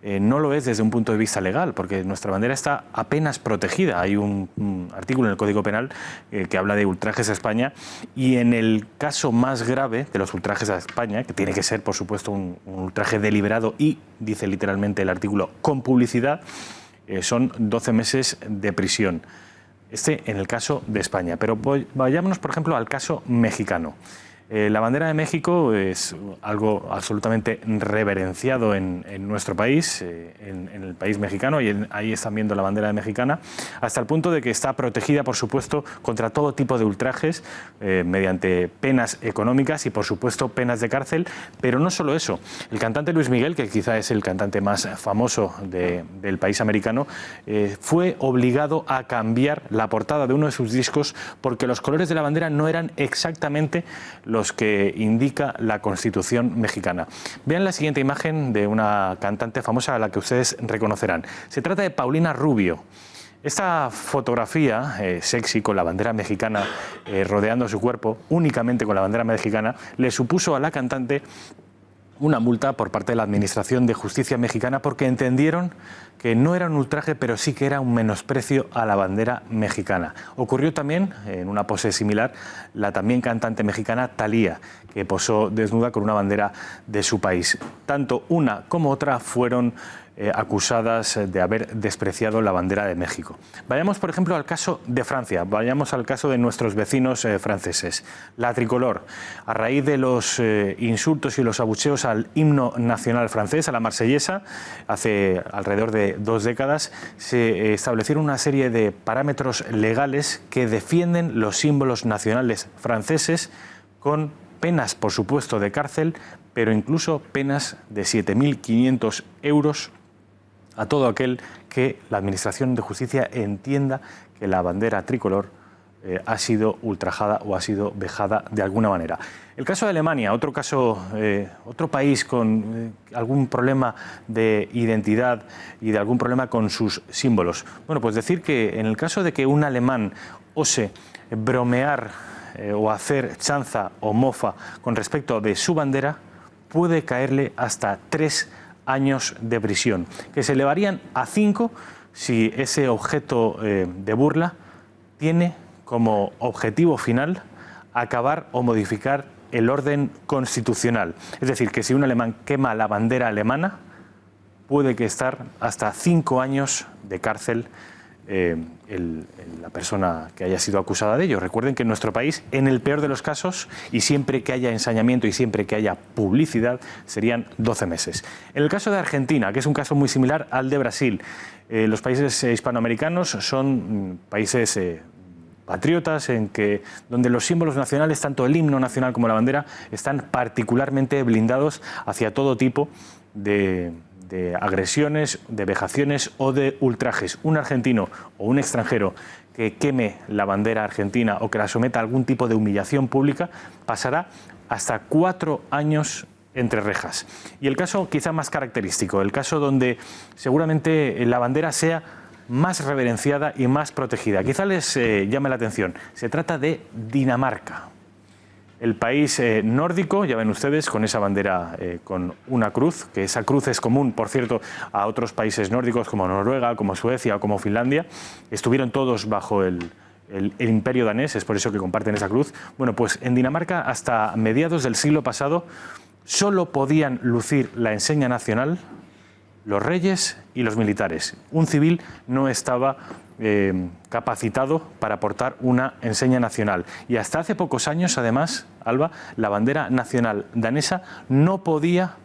no lo es desde un punto de vista legal, porque nuestra bandera está apenas protegida. Hay un artículo en el Código Penal que habla de ultrajes a España, y en el caso más grave de los ultrajes a España, que tiene que ser, por supuesto, un ultraje deliberado y, dice literalmente el artículo, con publicidad, son 12 meses de prisión. Este en el caso de España. Pero vayámonos, por ejemplo, al caso mexicano. La bandera de México es algo absolutamente reverenciado en nuestro país, en el país mexicano, y ahí están viendo la bandera mexicana, hasta el punto de que está protegida, por supuesto, contra todo tipo de ultrajes mediante penas económicas y, por supuesto, penas de cárcel. Pero no solo eso, el cantante Luis Miguel, que quizá es el cantante más famoso del país americano, fue obligado a cambiar la portada de uno de sus discos porque los colores de la bandera no eran exactamente los que indica la Constitución mexicana. Vean la siguiente imagen de una cantante famosa a la que ustedes reconocerán. Se trata de Paulina Rubio. Esta fotografía sexy con la bandera mexicana rodeando su cuerpo, únicamente con la bandera mexicana, le supuso a la cantante una multa por parte de la Administración de Justicia mexicana porque entendieron que no era un ultraje, pero sí que era un menosprecio a la bandera mexicana. Ocurrió también, en una pose similar, la también cantante mexicana Thalía, que posó desnuda con una bandera de su país. Tanto una como otra fueron acusadas de haber despreciado la bandera de México. Vayamos, por ejemplo, al caso de Francia, vayamos al caso de nuestros vecinos franceses. La tricolor, a raíz de los insultos y los abucheos al himno nacional francés, a la marsellesa, hace alrededor de 2 décadas, se establecieron una serie de parámetros legales que defienden los símbolos nacionales franceses con penas, por supuesto, de cárcel, pero incluso penas de 7.500 euros a todo aquel que la Administración de Justicia entienda que la bandera tricolor ha sido ultrajada o ha sido vejada de alguna manera. El caso de Alemania, otro caso, otro país con algún problema de identidad y de algún problema con sus símbolos. Bueno, pues decir que en el caso de que un alemán ose bromear o hacer chanza o mofa con respecto de su bandera, puede caerle hasta 3 años de prisión, que se elevarían a 5 si ese objeto de burla tiene como objetivo final acabar o modificar el orden constitucional. Es decir, que si un alemán quema la bandera alemana, puede que estar hasta 5 años de cárcel la persona que haya sido acusada de ello. Recuerden que en nuestro país, en el peor de los casos, y siempre que haya ensañamiento y siempre que haya publicidad, serían 12 meses. En el caso de Argentina, que es un caso muy similar al de Brasil, los países hispanoamericanos son países patriotas donde los símbolos nacionales, tanto el himno nacional como la bandera, están particularmente blindados hacia todo tipo de agresiones, de vejaciones o de ultrajes. Un argentino o un extranjero que queme la bandera argentina o que la someta a algún tipo de humillación pública pasará hasta 4 años entre rejas. Y el caso quizá más característico, el caso donde seguramente la bandera sea más reverenciada y más protegida. Quizá les llame la atención. Se trata de Dinamarca. El país nórdico, ya ven ustedes, con esa bandera con una cruz, que esa cruz es común, por cierto, a otros países nórdicos como Noruega, como Suecia o como Finlandia. Estuvieron todos bajo el imperio danés, es por eso que comparten esa cruz. Bueno, pues en Dinamarca hasta mediados del siglo pasado solo podían lucir la enseña nacional los reyes y los militares. Un civil no estaba capacitado para portar una enseña nacional. Y hasta hace pocos años, además, Alba, la bandera nacional danesa no podía,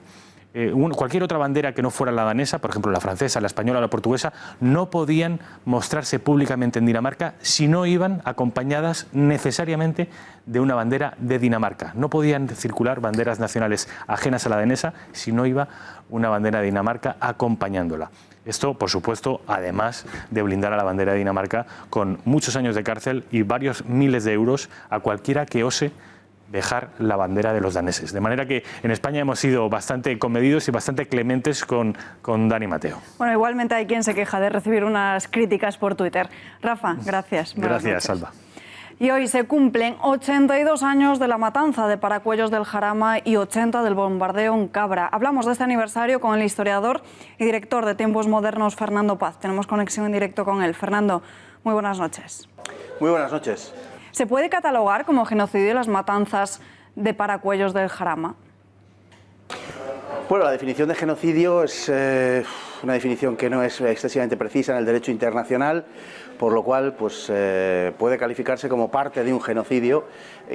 cualquier otra bandera que no fuera la danesa, por ejemplo la francesa, la española o la portuguesa, no podían mostrarse públicamente en Dinamarca si no iban acompañadas necesariamente de una bandera de Dinamarca. No podían circular banderas nacionales ajenas a la danesa si no iba una bandera de Dinamarca acompañándola. Esto, por supuesto, además de blindar a la bandera de Dinamarca con muchos años de cárcel y varios miles de euros a cualquiera que ose dejar la bandera de los daneses. De manera que en España hemos sido bastante comedidos y bastante clementes con Dani Mateo. Bueno, igualmente hay quien se queja de recibir unas críticas por Twitter. Rafa, gracias. Gracias, Alba. Y hoy se cumplen 82 años de la matanza de Paracuellos del Jarama y 80 del bombardeo en Cabra. Hablamos de este aniversario con el historiador y director de Tiempos Modernos, Fernando Paz. Tenemos conexión en directo con él. Fernando, muy buenas noches. Muy buenas noches. ¿Se puede catalogar como genocidio las matanzas de Paracuellos del Jarama? Bueno, la definición de genocidio es una definición que no es excesivamente precisa en el derecho internacional, por lo cual pues, puede calificarse como parte de un genocidio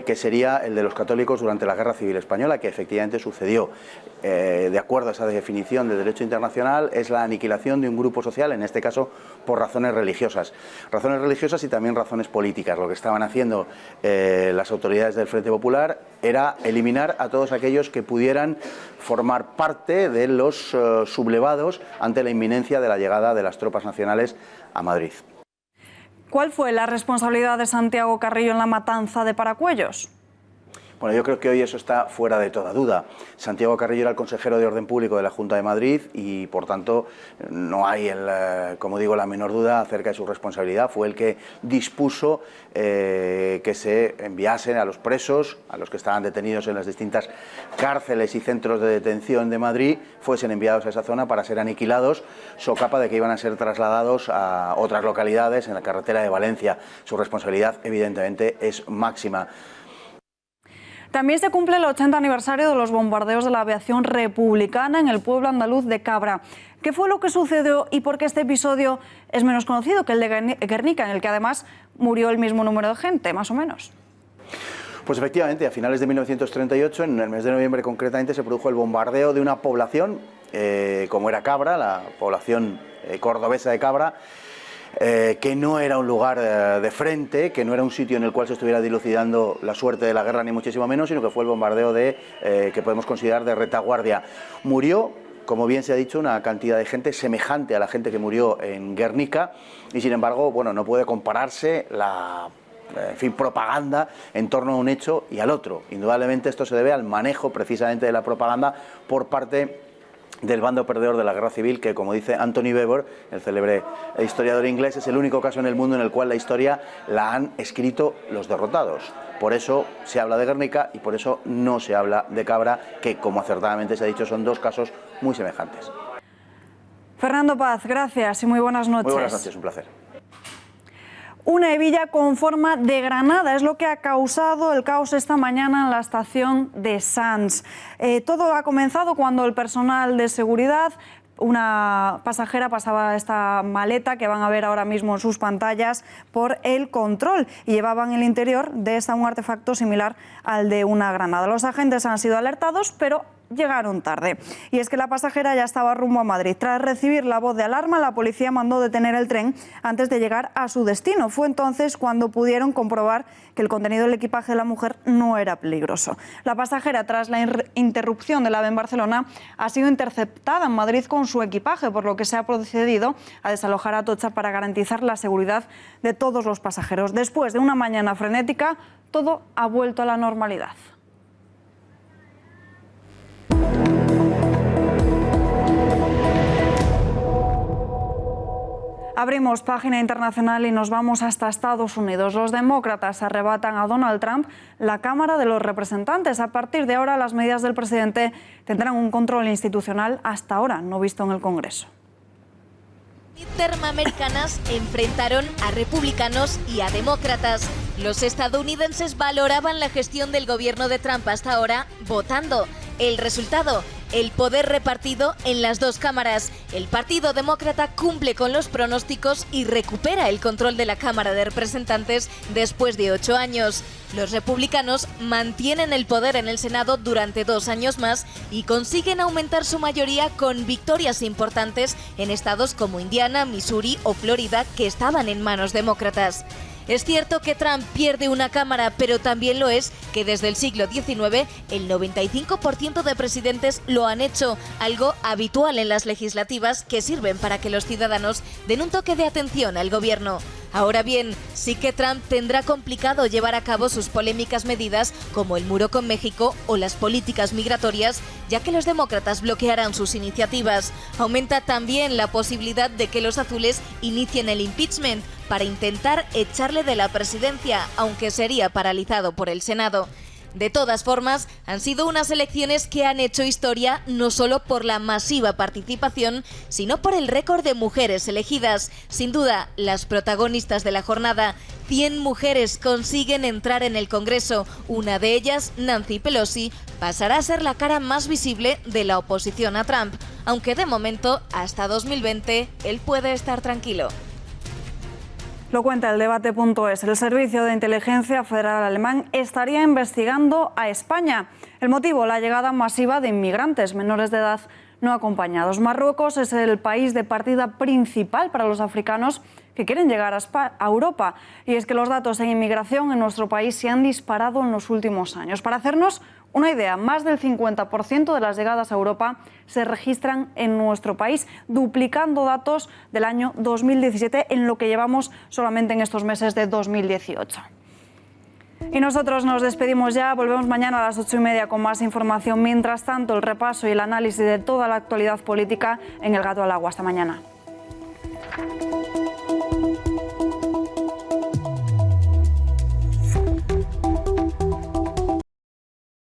que sería el de los católicos durante la Guerra Civil Española, que efectivamente sucedió. De acuerdo a esa definición de derecho internacional, es la aniquilación de un grupo social, en este caso por razones religiosas y también razones políticas. Lo que estaban haciendo las autoridades del Frente Popular era eliminar a todos aquellos que pudieran formar parte de los sublevados ante la inminencia de la llegada de las tropas nacionales a Madrid. ¿Cuál fue la responsabilidad de Santiago Carrillo en la matanza de Paracuellos? Bueno, yo creo que hoy eso está fuera de toda duda. Santiago Carrillo era el consejero de Orden Público de la Junta de Madrid y, por tanto, no hay, como digo, la menor duda acerca de su responsabilidad. Fue el que dispuso que se enviasen a los presos, a los que estaban detenidos en las distintas cárceles y centros de detención de Madrid, fuesen enviados a esa zona para ser aniquilados, so capa de que iban a ser trasladados a otras localidades en la carretera de Valencia. Su responsabilidad, evidentemente, es máxima. También se cumple el 80 aniversario de los bombardeos de la aviación republicana en el pueblo andaluz de Cabra. ¿Qué fue lo que sucedió y por qué este episodio es menos conocido que el de Guernica, en el que además murió el mismo número de gente, más o menos? Pues efectivamente, a finales de 1938, en el mes de noviembre concretamente, se produjo el bombardeo de una población, como era Cabra, la población cordobesa de Cabra, que no era un lugar de frente, que no era un sitio en el cual se estuviera dilucidando la suerte de la guerra, ni muchísimo menos, sino que fue el bombardeo que podemos considerar de retaguardia. Murió, como bien se ha dicho, una cantidad de gente semejante a la gente que murió en Guernica, y sin embargo, bueno, no puede compararse la propaganda en torno a un hecho y al otro. Indudablemente esto se debe al manejo precisamente de la propaganda por parte del bando perdedor de la guerra civil, que, como dice Anthony Weber, el célebre historiador inglés, es el único caso en el mundo en el cual la historia la han escrito los derrotados. Por eso se habla de Guernica y por eso no se habla de Cabra, que, como acertadamente se ha dicho, son dos casos muy semejantes. Fernando Paz, gracias y muy buenas noches. Muy buenas noches, un placer. Una hebilla con forma de granada es lo que ha causado el caos esta mañana en la estación de Sants. Todo ha comenzado cuando el personal de seguridad, una pasajera, pasaba esta maleta que van a ver ahora mismo en sus pantallas por el control y llevaba en el interior de esta un artefacto similar al de una granada. Los agentes han sido alertados, pero llegaron tarde. Y es que la pasajera ya estaba rumbo a Madrid. Tras recibir la voz de alarma, la policía mandó detener el tren antes de llegar a su destino. Fue entonces cuando pudieron comprobar que el contenido del equipaje de la mujer no era peligroso. La pasajera, tras la interrupción del AVE en Barcelona, ha sido interceptada en Madrid con su equipaje, por lo que se ha procedido a desalojar Atocha para garantizar la seguridad de todos los pasajeros. Después de una mañana frenética, todo ha vuelto a la normalidad. Abrimos página internacional y nos vamos hasta Estados Unidos. Los demócratas arrebatan a Donald Trump la Cámara de los Representantes. A partir de ahora, las medidas del presidente tendrán un control institucional hasta ahora no visto en el Congreso. Midterm-americanas enfrentaron a republicanos y a demócratas. Los estadounidenses valoraban la gestión del gobierno de Trump hasta ahora votando. El resultado, el poder repartido en las dos cámaras. El Partido Demócrata cumple con los pronósticos y recupera el control de la Cámara de Representantes después de 8 años. Los republicanos mantienen el poder en el Senado durante 2 años más y consiguen aumentar su mayoría con victorias importantes en estados como Indiana, Missouri o Florida, que estaban en manos demócratas. Es cierto que Trump pierde una cámara, pero también lo es que desde el siglo XIX el 95% de presidentes lo han hecho, algo habitual en las legislativas que sirven para que los ciudadanos den un toque de atención al gobierno. Ahora bien, sí que Trump tendrá complicado llevar a cabo sus polémicas medidas como el muro con México o las políticas migratorias, ya que los demócratas bloquearán sus iniciativas. Aumenta también la posibilidad de que los azules inicien el impeachment para intentar echarle de la presidencia, aunque sería paralizado por el Senado. De todas formas, han sido unas elecciones que han hecho historia no solo por la masiva participación, sino por el récord de mujeres elegidas. Sin duda, las protagonistas de la jornada. 100 mujeres consiguen entrar en el Congreso. Una de ellas, Nancy Pelosi, pasará a ser la cara más visible de la oposición a Trump, aunque de momento, hasta 2020, él puede estar tranquilo. Lo cuenta el debate.es. El Servicio de Inteligencia Federal alemán estaría investigando a España. El motivo, la llegada masiva de inmigrantes menores de edad no acompañados. Marruecos es el país de partida principal para los africanos que quieren llegar a Europa. Y es que los datos en inmigración en nuestro país se han disparado en los últimos años. Para hacernos una idea, más del 50% de las llegadas a Europa se registran en nuestro país, duplicando datos del año 2017 en lo que llevamos solamente en estos meses de 2018. Y nosotros nos despedimos ya, volvemos mañana a las 8:30 con más información. Mientras tanto, el repaso y el análisis de toda la actualidad política en El Gato al Agua. Hasta mañana.